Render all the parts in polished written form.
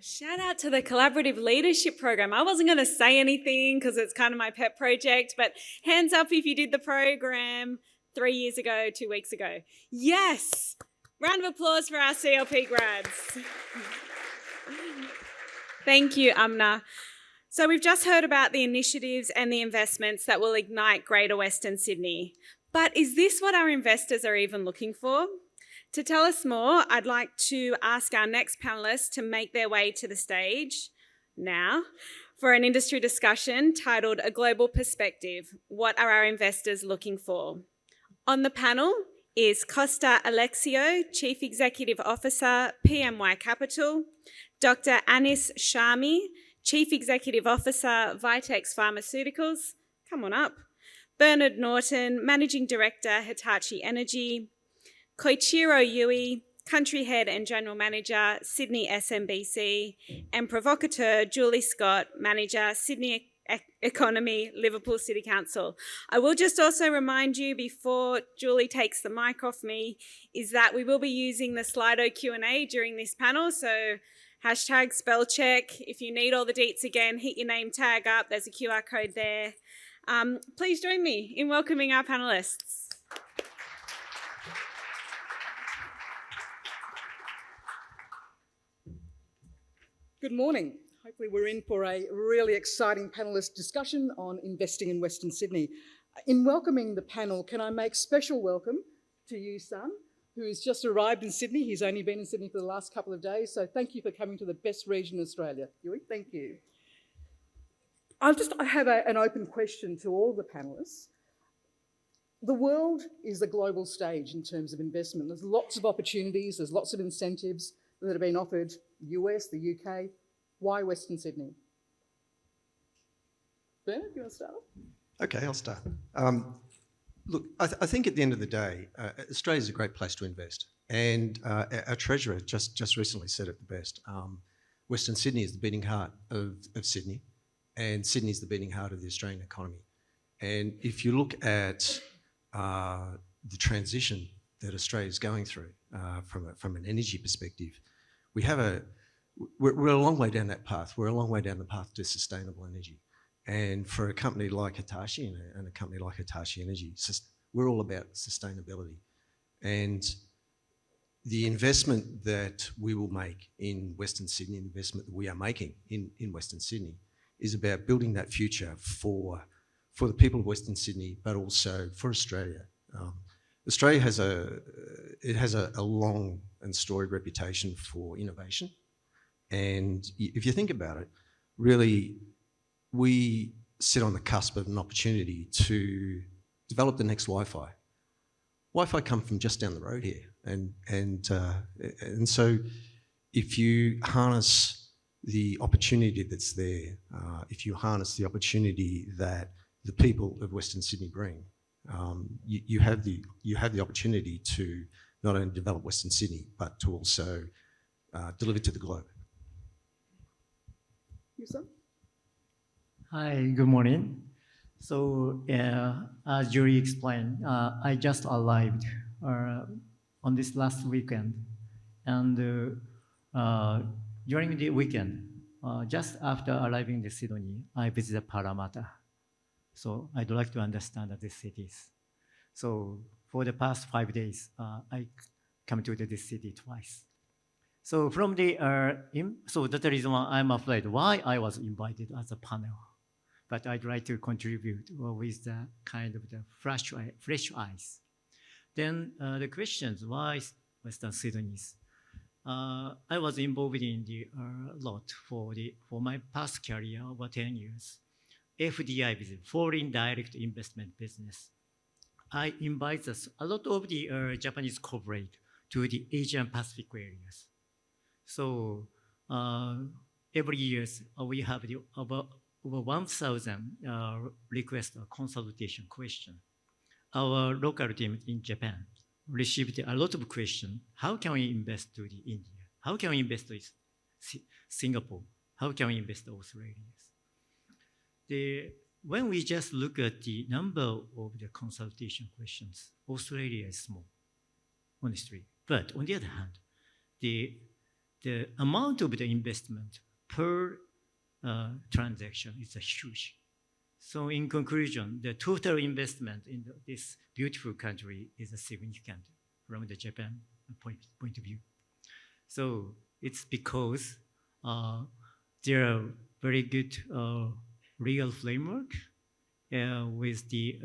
Shout out to the Collaborative Leadership Program. I wasn't going to say anything because it's kind of my pet project, but hands up if you did the program 3 years ago, 2 weeks ago. Yes! Round of applause for our CLP grads. Thank you, Amna. So we've just heard about the initiatives and the investments that will ignite Greater Western Sydney. But is this what our investors are even looking for? To tell us more, I'd like to ask our next panellists to make their way to the stage now for an industry discussion titled A Global Perspective, What Are Our Investors Looking For? On the panel is Costa Alexiou, Chief Executive Officer, PMY Capital, Dr. Aniss Chami, Chief Executive Officer, Vitex Pharmaceuticals, come on up, Bernard Norton, Managing Director, Hitachi Energy, Koichiro Yui, Country Head and General Manager, Sydney SMBC, and Provocateur, Julie Scott, Manager, Sydney Economy, Liverpool City Council. I will just also remind you before Julie takes the mic off me is that we will be using the Slido Q&A during this panel, so hashtag spell check. If you need all the deets again, hit your name tag up. There's a QR code there. Please join me in welcoming our panellists. Good morning. Hopefully we're in for a really exciting panellist discussion on investing in Western Sydney. In welcoming the panel, can I make special welcome to you, Son, who's just arrived in Sydney. He's only been in Sydney for the last couple of days, so thank you for coming to the best region in Australia. Yui, thank you. I have an open question to all the panellists. The world is a global stage in terms of investment. There's lots of opportunities, there's lots of incentives that have been offered, US, the UK. Why Western Sydney? Bernard, you want to start? Okay, I'll start. Look, I think at the end of the day, Australia's a great place to invest. And our Treasurer just recently said it the best. Western Sydney is the beating heart of Sydney, and Sydney is the beating heart of the Australian economy. And if you look at the transition that Australia is going through from an energy perspective, we're a long way down that path. We're a long way down the path to sustainable energy. And for a company like Hitachi and a company like Hitachi Energy, we're all about sustainability. And the investment that we will make in Western Sydney, the investment that we are making in Western Sydney, is about building that future for the people of Western Sydney, but also for Australia. Australia has a long and storied reputation for innovation. And if you think about it, really, we sit on the cusp of an opportunity to develop the next Wi-Fi. Wi-Fi comes from just down the road here. And so if you harness the opportunity that's there, if you harness the opportunity that the people of Western Sydney bring, you have the opportunity to not only develop Western Sydney, but to also deliver to the globe. You, sir? Hi, good morning. So as Julie explained, I just arrived on this last weekend. And during the weekend, just after arriving in Sydney, I visited Parramatta. So I'd like to understand these cities. So for the past 5 days, I come to this city twice. So from the so that's the reason why I'm afraid why I was invited as a panel. But I'd like to contribute with the kind of the fresh eyes. Then the questions, why Western Sydney? I was involved in the lot for my past career over 10 years. FDI business, foreign direct investment business. I invite a lot of the Japanese corporate to the Asian Pacific areas. So every year we have the over 1,000 request or consultation question. Our local team in Japan received a lot of questions. How can we invest to the India? How can we invest to Singapore? How can we invest to Australia? When we just look at the number of the consultation questions, Australia is small, honestly. But on the other hand, the the amount of the investment per transaction is huge. So in conclusion, the total investment in this beautiful country is significant from the Japan point of view. So it's because there are very good legal framework with the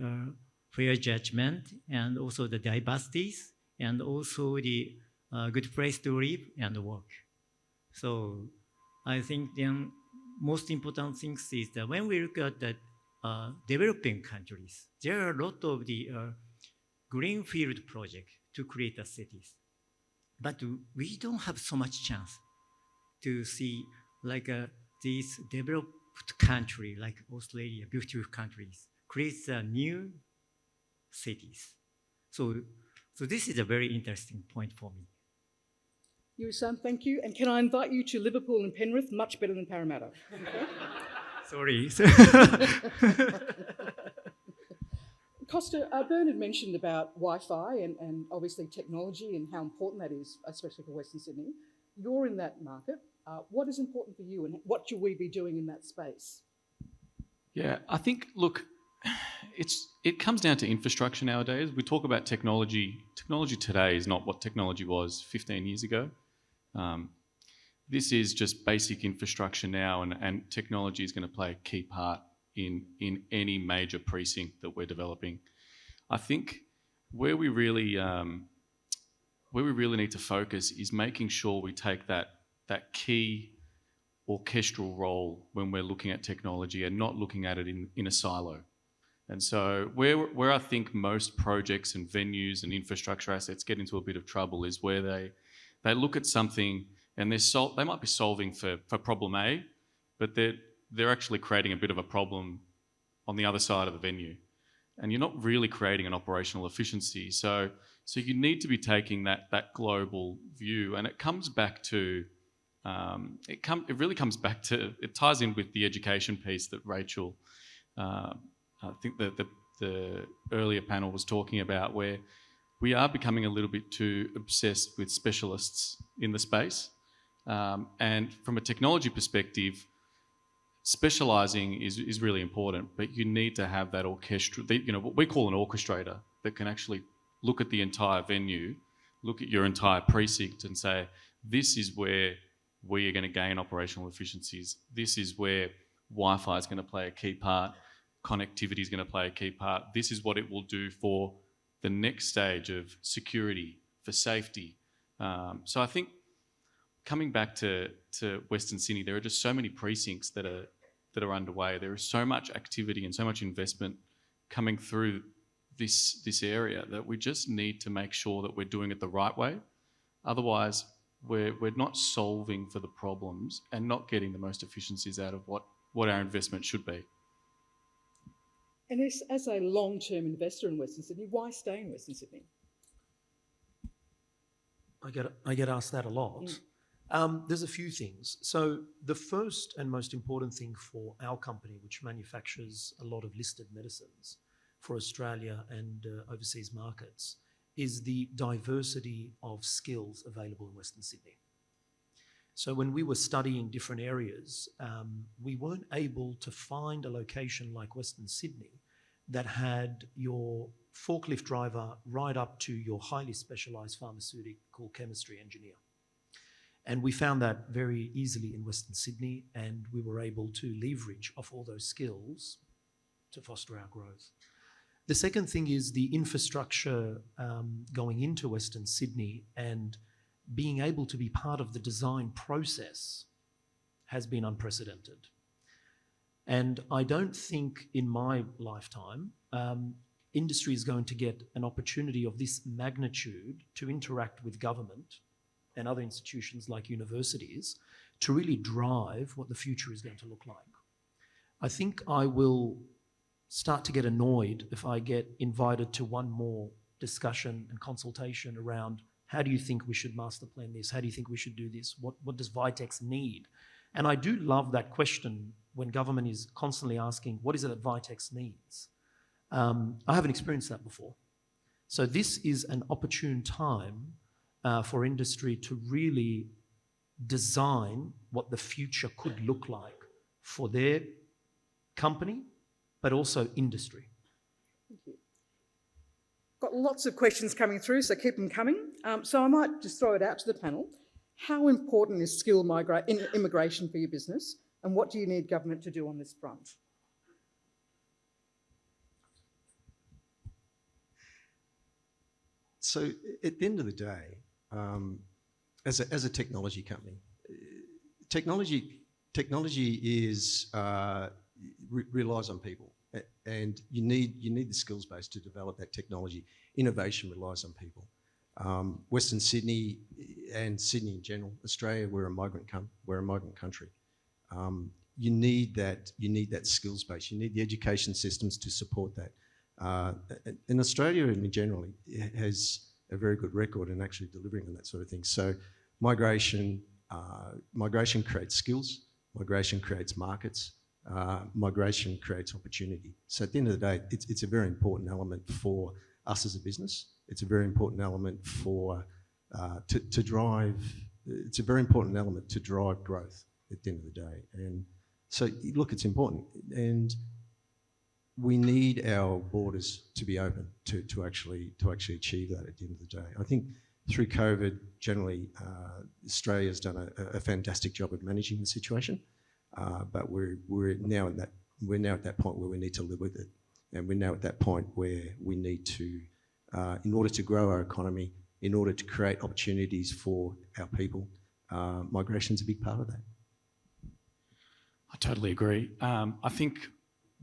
fair judgment and also the diversities and also the good place to live and work. So I think the most important things is that when we look at the developing countries, there are a lot of the greenfield projects to create the cities. But we don't have so much chance to see like these developed country like Australia, beautiful countries, create new cities. So this is a very interesting point for me. Yu-san, thank you. And can I invite you to Liverpool and Penrith? Much better than Parramatta. Okay. Sorry. Costa, Bernard mentioned about Wi-Fi and obviously technology and how important that is, especially for Western Sydney. You're in that market. What is important for you and what should we be doing in that space? Yeah, I think, look, it comes down to infrastructure nowadays. We talk about technology. Technology today is not what technology was 15 years ago. This is just basic infrastructure now, and technology is going to play a key part in any major precinct that we're developing. I think where we really need to focus is making sure we take that key orchestral role when we're looking at technology and not looking at it in a silo. And so where I think most projects and venues and infrastructure assets get into a bit of trouble is where they look at something and they might be solving for problem A, but they're actually creating a bit of a problem on the other side of the venue. And you're not really creating an operational efficiency. So you need to be taking that global view, and it comes back to it really comes back to, it ties in with the education piece that Rachel, I think the earlier panel was talking about, where we are becoming a little bit too obsessed with specialists in the space. And from a technology perspective, specialising is really important, but you need to have that orchestra, what we call an orchestrator, that can actually look at the entire venue, look at your entire precinct and say, this is where we are going to gain operational efficiencies. This is where Wi-Fi is going to play a key part. Connectivity is going to play a key part. This is what it will do for the next stage of security, for safety. So I think coming back to Western Sydney, there are just so many precincts that are underway. There is so much activity and so much investment coming through this area that we just need to make sure that we're doing it the right way. Otherwise, we're not solving for the problems and not getting the most efficiencies out of what our investment should be. And as a long-term investor in Western Sydney, why stay in Western Sydney? I get asked that a lot. There's a few things. So the first and most important thing for our company, which manufactures a lot of listed medicines for Australia and overseas markets, is the diversity of skills available in Western Sydney. So when we were studying different areas, we weren't able to find a location like Western Sydney that had your forklift driver right up to your highly specialised pharmaceutical chemistry engineer. And we found that very easily in Western Sydney, and we were able to leverage off all those skills to foster our growth. The second thing is the infrastructure going into Western Sydney and being able to be part of the design process has been unprecedented. And I don't think in my lifetime, industry is going to get an opportunity of this magnitude to interact with government and other institutions like universities to really drive what the future is going to look like. I think I will start to get annoyed if I get invited to one more discussion and consultation around how do you think we should master plan this? How do you think we should do this? What does Vitex need? And I do love that question when government is constantly asking, what is it that Vitex needs? I haven't experienced that before. So this is an opportune time for industry to really design what the future could look like for their company, but also industry. Thank you. Got lots of questions coming through, so keep them coming. So I might just throw it out to the panel. How important is skilled immigration for your business, and what do you need government to do on this front? So at the end of the day, as a technology company, technology is relies on people, and you need the skills base to develop that technology. Innovation relies on people. Western Sydney and Sydney in general, Australia, we're a migrant country. You need that skills base. You need the education systems to support that. And Australia in general has a very good record in actually delivering on that sort of thing. So migration creates skills, migration creates markets, migration creates opportunity. So at the end of the day, it's a very important element for us as a business. It's a very important element to drive. It's a very important element to drive growth at the end of the day. And so look, it's important, and we need our borders to be open to actually achieve that at the end of the day. I think through COVID, generally, Australia's done a fantastic job of managing the situation, but we're now at that point where we need to live with it, and we're now at that point where we need to, in order to grow our economy, in order to create opportunities for our people, migration's a big part of that. I totally agree. I think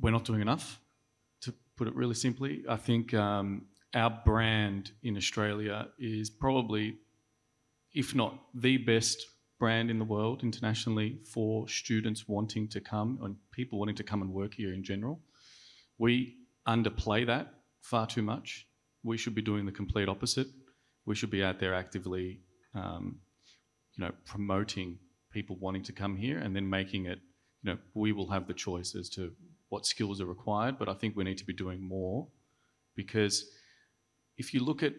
we're not doing enough, to put it really simply. I think our brand in Australia is probably, if not the best brand in the world internationally for students wanting to come and people wanting to come and work here in general. We underplay that far too much. We should be doing the complete opposite. We should be out there actively, promoting people wanting to come here, and then making it, we will have the choice as to what skills are required, but I think we need to be doing more, because if you look at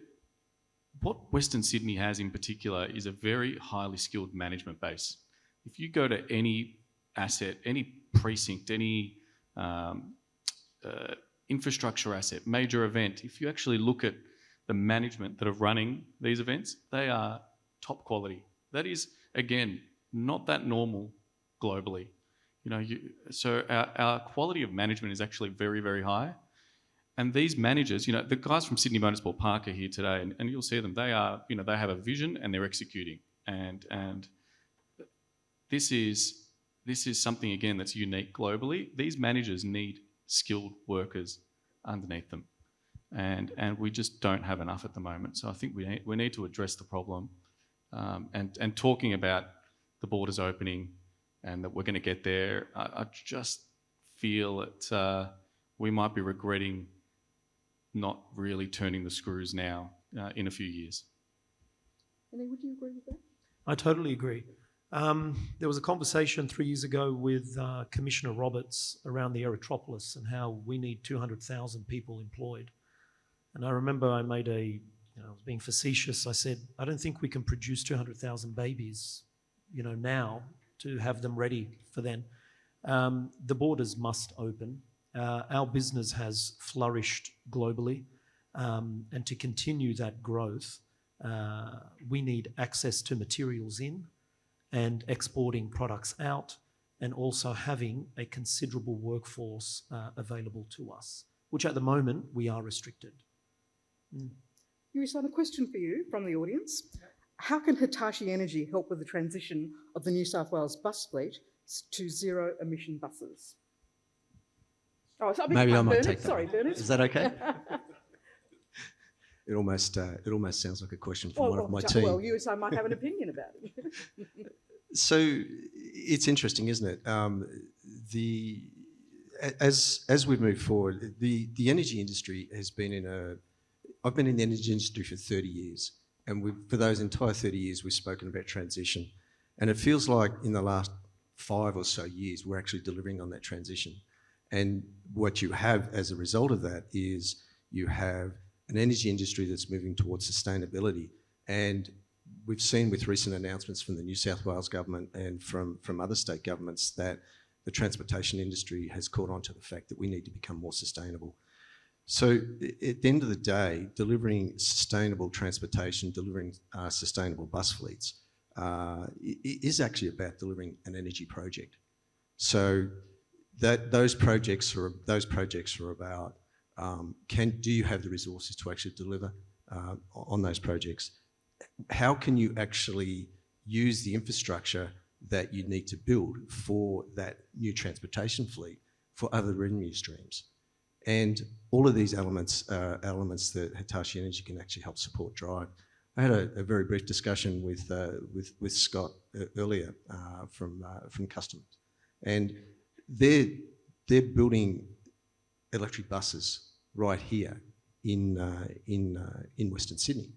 what Western Sydney has in particular is a very highly skilled management base. If you go to any asset, any precinct, any infrastructure asset, major event, if you actually look at the management that are running these events, they are top quality. That is, again, not that normal globally. So our quality of management is actually very, very high. And these managers, the guys from Sydney Motorsport Park are here today, and you'll see them. They are, they have a vision and they're executing. And this is something, again, that's unique globally. These managers need skilled workers underneath them, and we just don't have enough at the moment. So I think we need to address the problem, and talking about the borders opening and that we're going to get there. I just feel that we might be regretting not really turning the screws now in a few years. Annie, would you agree with that? I totally agree. There was a conversation 3 years ago with Commissioner Roberts around the Erythropolis and how we need 200,000 people employed. And I remember I made I was being facetious. I said, I don't think we can produce 200,000 babies, now to have them ready for then. The borders must open. Our business has flourished globally, and to continue that growth, we need access to materials in and exporting products out, and also having a considerable workforce available to us, which at the moment we are restricted. Aniss, a question for you from the audience. How can Hitachi Energy help with the transition of the New South Wales bus fleet to zero-emission buses? Oh, so Maybe I might Bernard. take that. Sorry, one. Bernard. Is that okay? It almost sounds like a question from one of my team. Well, you might have an opinion about it. So it's interesting, isn't it? As we've moved forward, the energy industry has been I've been in the energy industry for 30 years, and for those entire 30 years, we've spoken about transition. And it feels like in the last 5 or so years, we're actually delivering on that transition. And what you have as a result of that is you have an energy industry that's moving towards sustainability. And we've seen with recent announcements from the New South Wales government and from other state governments that the transportation industry has caught on to the fact that we need to become more sustainable. So at the end of the day, delivering sustainable transportation, delivering sustainable bus fleets is actually about delivering an energy project. So those projects are about do you have the resources to actually deliver on those projects? How can you actually use the infrastructure that you need to build for that new transportation fleet for other revenue streams? And all of these elements are elements that Hitachi Energy can actually help support drive. I had a very brief discussion with Scott earlier from Customers, and they're building electric buses right here in Western Sydney,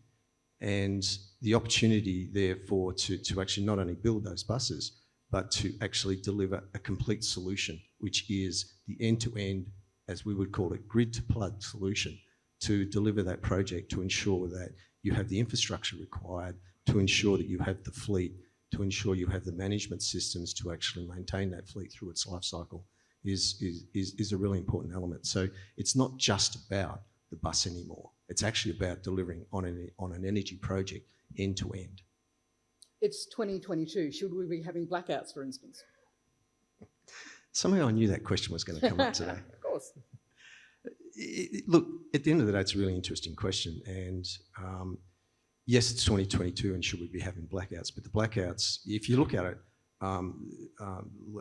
and the opportunity therefore to actually not only build those buses but to actually deliver a complete solution, which is the end-to-end, as we would call it, grid-to-plug solution, to deliver that project, to ensure that you have the infrastructure required, to ensure that you have the fleet, to ensure you have the management systems to actually maintain that fleet through its life cycle is a really important element. So it's not just about the bus anymore. It's actually about delivering on an energy project end to end. It's 2022. Should we be having blackouts, for instance? Somehow I knew that question was going to come up today. Of course. Look, at the end of the day, it's a really interesting question. And yes, it's 2022 and should we be having blackouts? But the blackouts, if you look at it,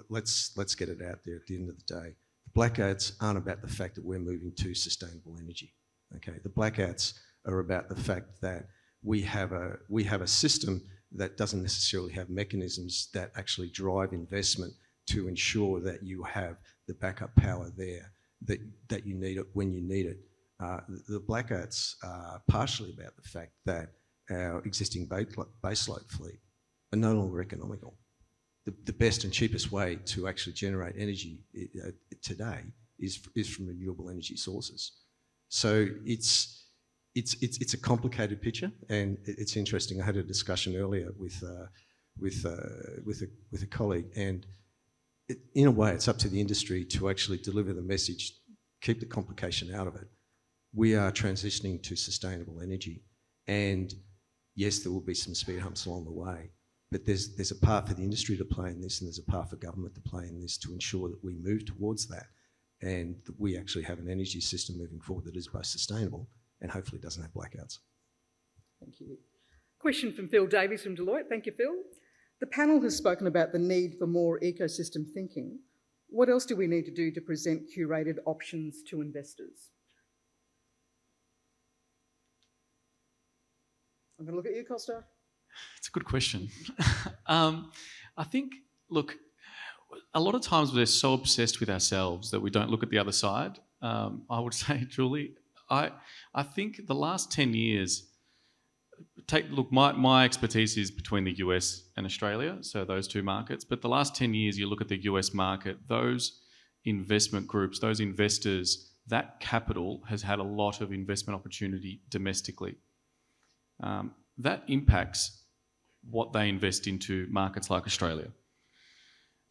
let's get it out there at the end of the day. The blackouts aren't about the fact that we're moving to sustainable energy. Okay, the blackouts are about the fact that we have a system that doesn't necessarily have mechanisms that actually drive investment to ensure that you have the backup power there that you need it when you need it. The blackouts are partially about the fact that our existing baseload fleet are no longer economical. The best and cheapest way to actually generate energy today is from renewable energy sources. So it's a complicated picture, and it's interesting. I had a discussion earlier with a colleague, and in a way, it's up to the industry to actually deliver the message, keep the complication out of it. We are transitioning to sustainable energy, and yes, there will be some speed humps along the way, but there's a part for the industry to play in this, and there's a part for government to play in this to ensure that we move towards that, and that we actually have an energy system moving forward that is both sustainable and hopefully doesn't have blackouts. Thank you. Question from Phil Davies from Deloitte. Thank you, Phil. The panel has spoken about the need for more ecosystem thinking. What else do we need to do to present curated options to investors? I'm going to look at you, Costa. It's a good question. I think, look, a lot of times we're so obsessed with ourselves that we don't look at the other side. I would say, Julie, I think the last 10 years, my expertise is between the US and Australia, so those two markets. But the last 10 years, you look at the US market, those investment groups, those investors, that capital has had a lot of investment opportunity domestically. That impacts what they invest into markets like Australia.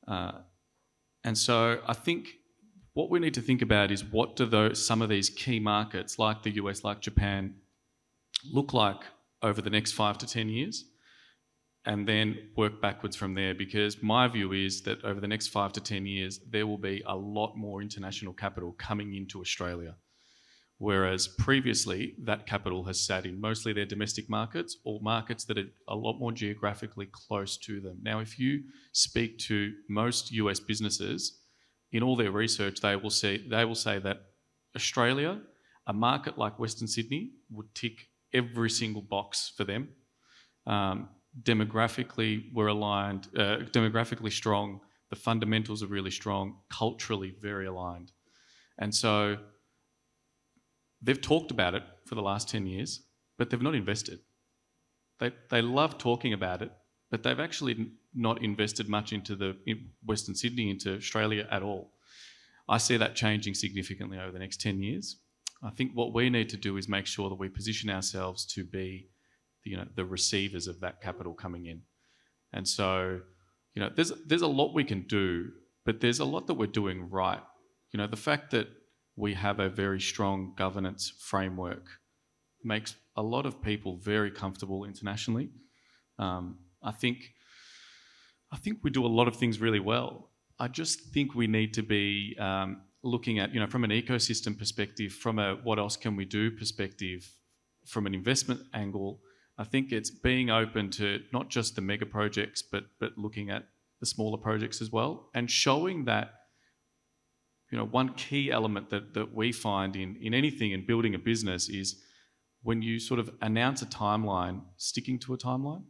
And so I think what we need to think about is what do some of these key markets like the US, like Japan, look like over the next 5 to 10 years, and then work backwards from there, because my view is that over the next 5 to 10 years, there will be a lot more international capital coming into Australia. Whereas previously, that capital has sat in mostly their domestic markets or markets that are a lot more geographically close to them. Now, if you speak to most US businesses, in all their research, they will say that Australia, a market like Western Sydney, would tick every single box for them. Demographically, we're aligned, demographically strong, the fundamentals are really strong, culturally very aligned. And so they've talked about it for the last 10 years, but they've not invested. They love talking about it, but they've actually not invested much into Western Sydney, into Australia at all. I see that changing significantly over the next 10 years. I think what we need to do is make sure that we position ourselves to be the receivers of that capital coming in. And so, there's a lot we can do, but there's a lot that we're doing right. The fact that we have a very strong governance framework makes a lot of people very comfortable internationally. I think we do a lot of things really well. I just think we need to be looking at, from an ecosystem perspective, from a what else can we do perspective, from an investment angle. I think it's being open to not just the mega projects, but looking at the smaller projects as well, and showing that, one key element that we find in anything, in building a business, is when you sort of announce a timeline, sticking to a timeline.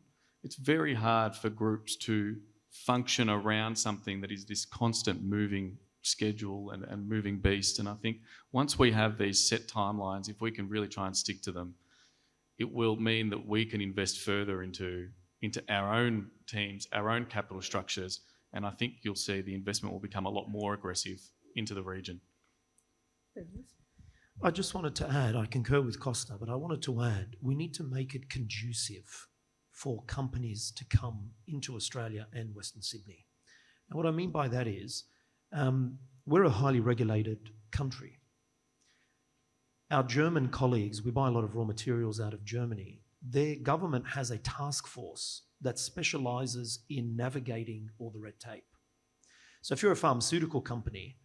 It's very hard for groups to function around something that is this constant moving schedule and moving beast. And I think once we have these set timelines, if we can really try and stick to them, it will mean that we can invest further into our own teams, our own capital structures, and I think you'll see the investment will become a lot more aggressive into the region. I just wanted to add, I concur with Costa, but I wanted to add, we need to make it conducive for companies to come into Australia and Western Sydney. And what I mean by that is, we're a highly regulated country. Our German colleagues, we buy a lot of raw materials out of Germany. Their government has a task force that specialises in navigating all the red tape. So if you're a pharmaceutical company,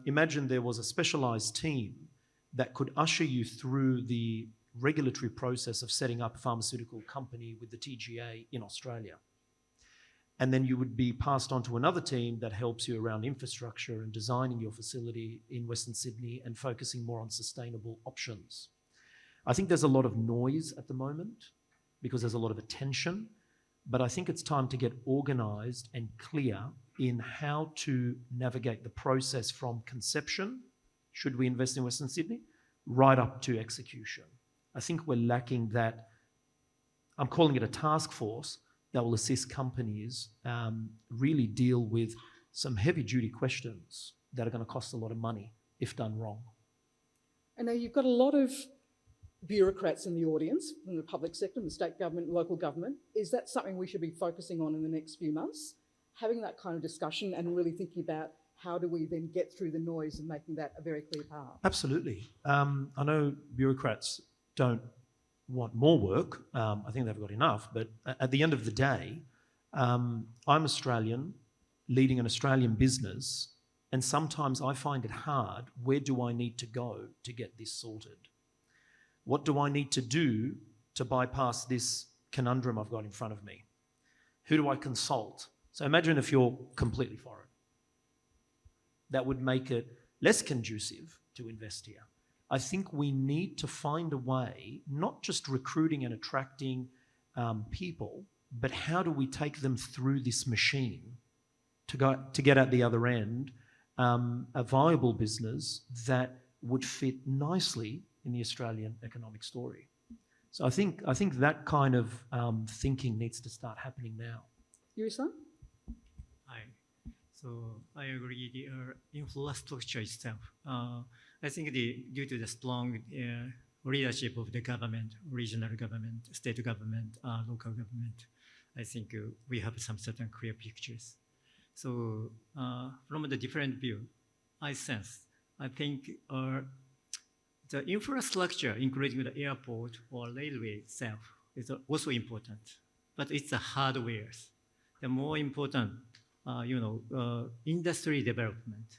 imagine there was a specialised team that could usher you through the regulatory process of setting up a pharmaceutical company with the TGA in Australia. And then you would be passed on to another team that helps you around infrastructure and designing your facility in Western Sydney and focusing more on sustainable options. I think there's a lot of noise at the moment because there's a lot of attention, but I think it's time to get organised and clear in how to navigate the process from conception, should we invest in Western Sydney, right up to execution. I think we're lacking that. I'm calling it a task force that will assist companies really deal with some heavy-duty questions that are going to cost a lot of money if done wrong. And now you've got a lot of bureaucrats in the audience, from the public sector, the state government, local government. Is that something we should be focusing on in the next few months? Having that kind of discussion and really thinking about how do we then get through the noise and making that a very clear path? Absolutely. I know bureaucrats don't want more work. I think they've got enough. But at the end of the day, I'm Australian, leading an Australian business, and sometimes I find it hard. Where do I need to go to get this sorted? What do I need to do to bypass this conundrum I've got in front of me? Who do I consult? So imagine if you're completely foreign. That would make it less conducive to invest here. I think we need to find a way, not just recruiting and attracting people, but how do we take them through this machine to get at the other end a viable business that would fit nicely in the Australian economic story. So I think that kind of thinking needs to start happening now. Yuri-san? Hi. So I agree the infrastructure itself. I think due to the strong leadership of the government, regional government, state government, local government, I think we have some certain clear pictures. So from the different view, I think the infrastructure, including the airport or railway itself, is also important, but it's the hardware. The more important, industry development.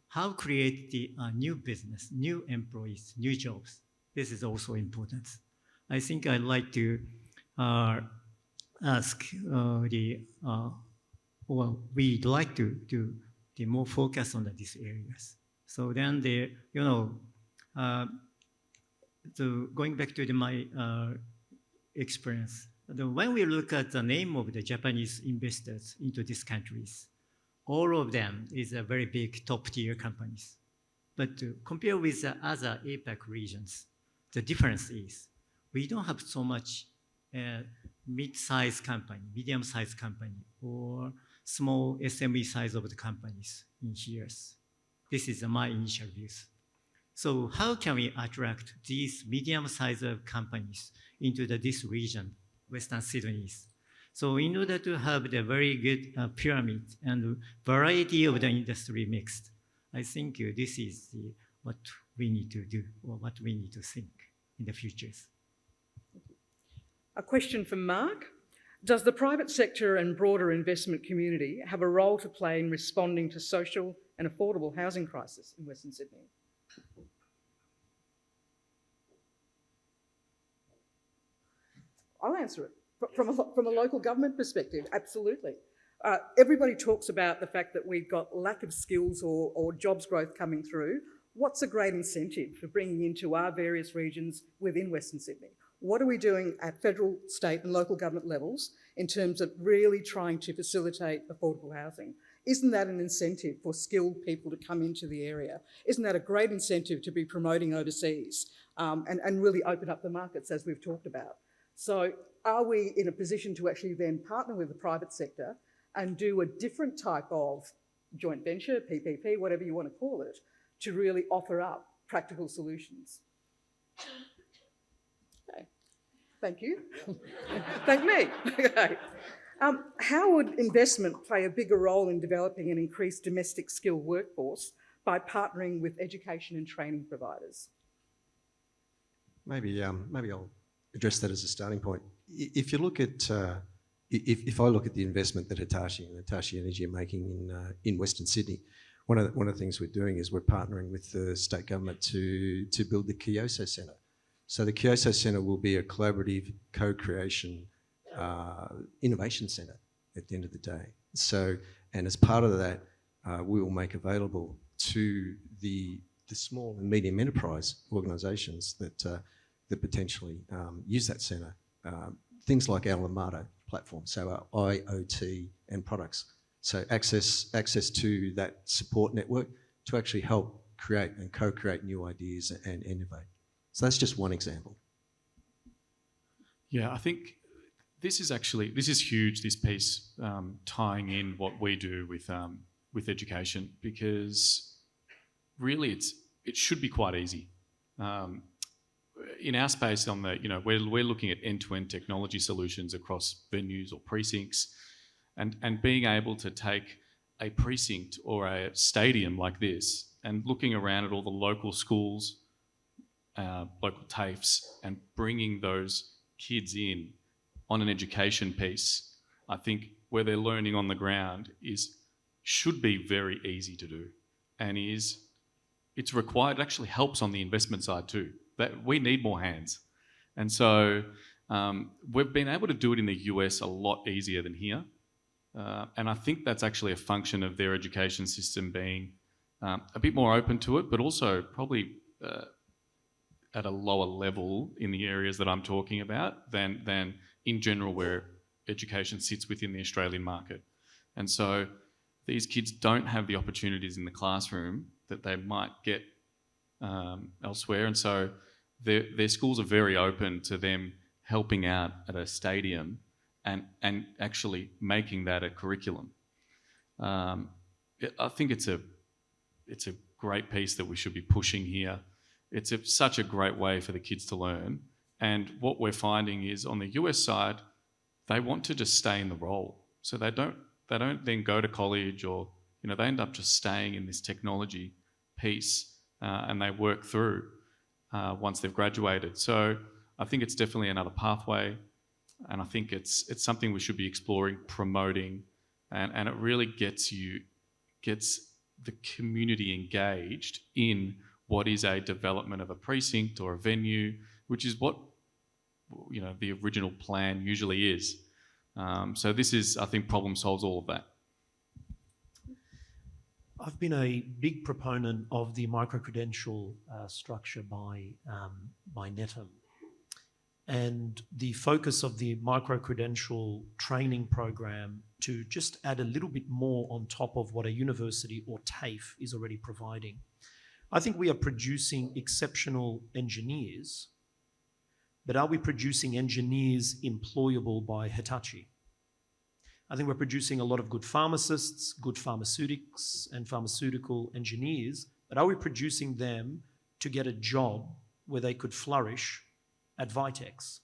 How create the new business, new employees, new jobs. This is also important. I think I'd like to ask we'd like to do the more focus on these areas. So then going back to my experience, when we look at the name of the Japanese investors into these countries, all of them is a very big top-tier companies. But compared with the other APAC regions, the difference is we don't have so much mid-sized company, medium-sized company, or small SME size of the companies in here. This is my initial views. So how can we attract these medium-sized companies into this region, Western Sydney? So in order to have the very good pyramid and variety of the industry mixed, I think this is what we need to do or what we need to think in the futures. A question from Mark. Does the private sector and broader investment community have a role to play in responding to social and affordable housing crisis in Western Sydney? I'll answer it. From a local government perspective, absolutely. Everybody talks about the fact that we've got lack of skills or jobs growth coming through. What's a great incentive for bringing into our various regions within Western Sydney? What are we doing at federal, state and local government levels in terms of really trying to facilitate affordable housing? Isn't that an incentive for skilled people to come into the area? Isn't that a great incentive to be promoting overseas and really open up the markets as we've talked about? So are we in a position to actually then partner with the private sector and do a different type of joint venture, PPP, whatever you want to call it, to really offer up practical solutions? Okay. Thank you. Thank me. Okay. How would investment play a bigger role in developing an increased domestic skilled workforce by partnering with education and training providers? Maybe I'll address that as a starting point. If you look at, if I look at the investment that Hitachi and Hitachi Energy are making in Western Sydney, one of the things we're doing is we're partnering with the state government to build the Koichiro Centre. So the Koichiro Centre will be a collaborative co-creation innovation centre at the end of the day. So, and as part of that, we will make available to the small and medium enterprise organisations that potentially use that centre things like our Lamato platform, so our IoT and products. So access to that support network to actually help create and co-create new ideas and innovate. So that's just one example. Yeah, I think this is huge, this piece, tying in what we do with education, because really it should be quite easy. In our space, we're looking at end-to-end technology solutions across venues or precincts, and being able to take a precinct or a stadium like this and looking around at all the local schools, local TAFEs, and bringing those kids in on an education piece, I think where they're learning on the ground should be very easy to do, and it's required. It actually helps on the investment side too. That we need more hands, and so we've been able to do it in the US a lot easier than here, and I think that's actually a function of their education system being a bit more open to it, but also probably at a lower level in the areas that I'm talking about than in general where education sits within the Australian market. And so these kids don't have the opportunities in the classroom that they might get elsewhere, and so their schools are very open to them helping out at a stadium and actually making that a curriculum. I think it's a great piece that we should be pushing here. It's such a great way for the kids to learn, and what we're finding is on the US side, they want to just stay in the role, so they don't then go to college, or they end up just staying in this technology piece, and they work through once they've graduated. So I think it's definitely another pathway, and I think it's something we should be exploring, promoting, and it really gets the community engaged in what is a development of a precinct or a venue, which is what the original plan usually is. So this is, I think, problem solves all of that. I've been a big proponent of the micro-credential structure by Netom. And the focus of the micro-credential training program to just add a little bit more on top of what a university or TAFE is already providing. I think we are producing exceptional engineers, but are we producing engineers employable by Hitachi? I think we're producing a lot of good pharmacists, good pharmaceutics and pharmaceutical engineers, but are we producing them to get a job where they could flourish at Vitex.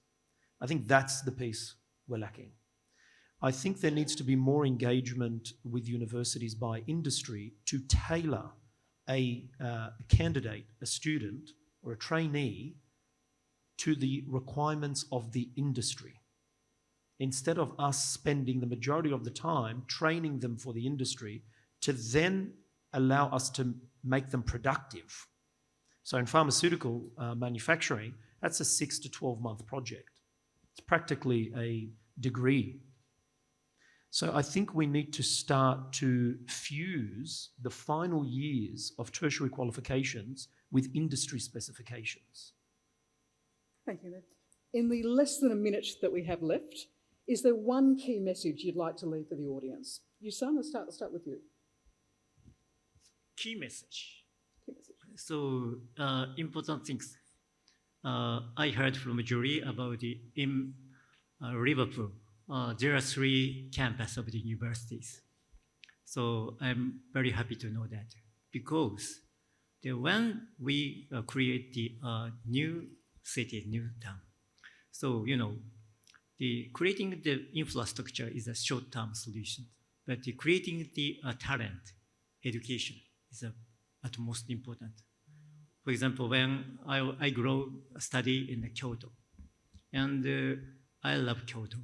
I think that's the piece we're lacking. I think there needs to be more engagement with universities by industry to tailor a candidate, a student, or a trainee to the requirements of the industry. Instead of us spending the majority of the time training them for the industry to then allow us to make them productive. So in pharmaceutical manufacturing, that's a 6 to 12 month project. It's practically a degree. So I think we need to start to fuse the final years of tertiary qualifications with industry specifications. Thank you, Ned. In the less than a minute that we have left, is there one key message you'd like to leave for the audience? Yusan, let's start with you. Key message. Key message. So important things. I heard from a jury about in Liverpool. There are 3 campuses of the universities. So I'm very happy to know that because when we create the new city, new town, so creating the infrastructure is a short-term solution, but creating the talent, education is at most important. For example, when I study in Kyoto, and I love Kyoto,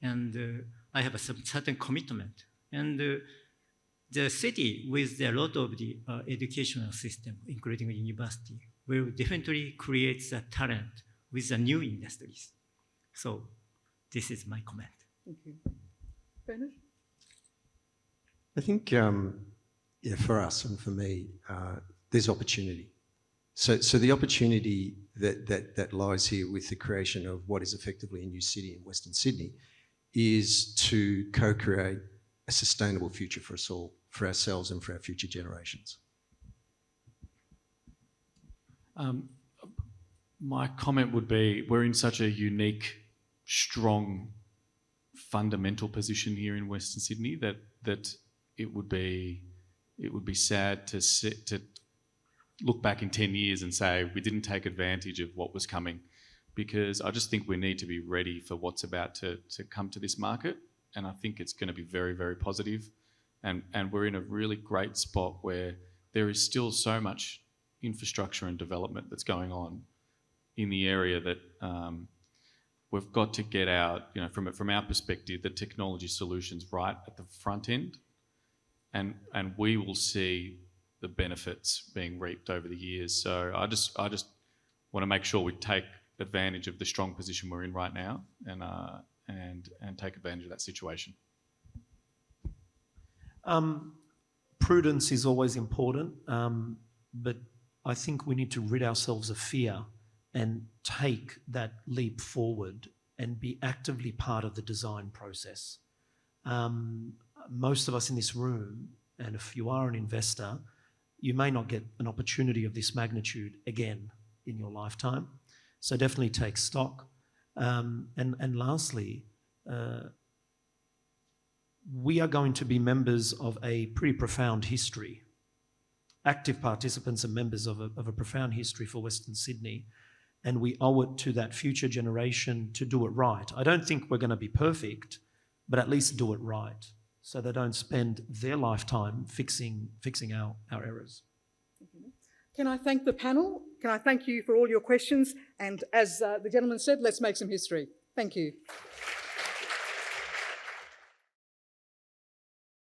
and I have a certain commitment. And the city with a lot of the educational system, including university, will definitely create the talent with the new industries. So this is my comment. Thank you. Bernard? I think, for us and for me, there's opportunity. So the opportunity that lies here with the creation of what is effectively a new city in Western Sydney is to co-create a sustainable future for us all, for ourselves and for our future generations. My comment would be, we're in such a unique, strong, fundamental position here in Western Sydney that it would be sad to look back in 10 years and say we didn't take advantage of what was coming, because I just think we need to be ready for what's about to come to this market, and I think it's going to be very, very positive. And we're in a really great spot where there is still so much infrastructure and development that's going on in the area that we've got to get out, from our perspective, the technology solutions right at the front end, and we will see the benefits being reaped over the years. So I just want to make sure we take advantage of the strong position we're in right now, and take advantage of that situation. Prudence is always important, but I think we need to rid ourselves of fear and take that leap forward and be actively part of the design process. Most of us in this room, and if you are an investor, you may not get an opportunity of this magnitude again in your lifetime. So definitely take stock. And lastly, we are going to be members of a pretty profound history, active participants and members of a profound history for Western Sydney, and we owe it to that future generation to do it right. I don't think we're going to be perfect, but at least do it right, so they don't spend their lifetime fixing our errors. Can I thank the panel? Can I thank you for all your questions? And as the gentleman said, let's make some history. Thank you.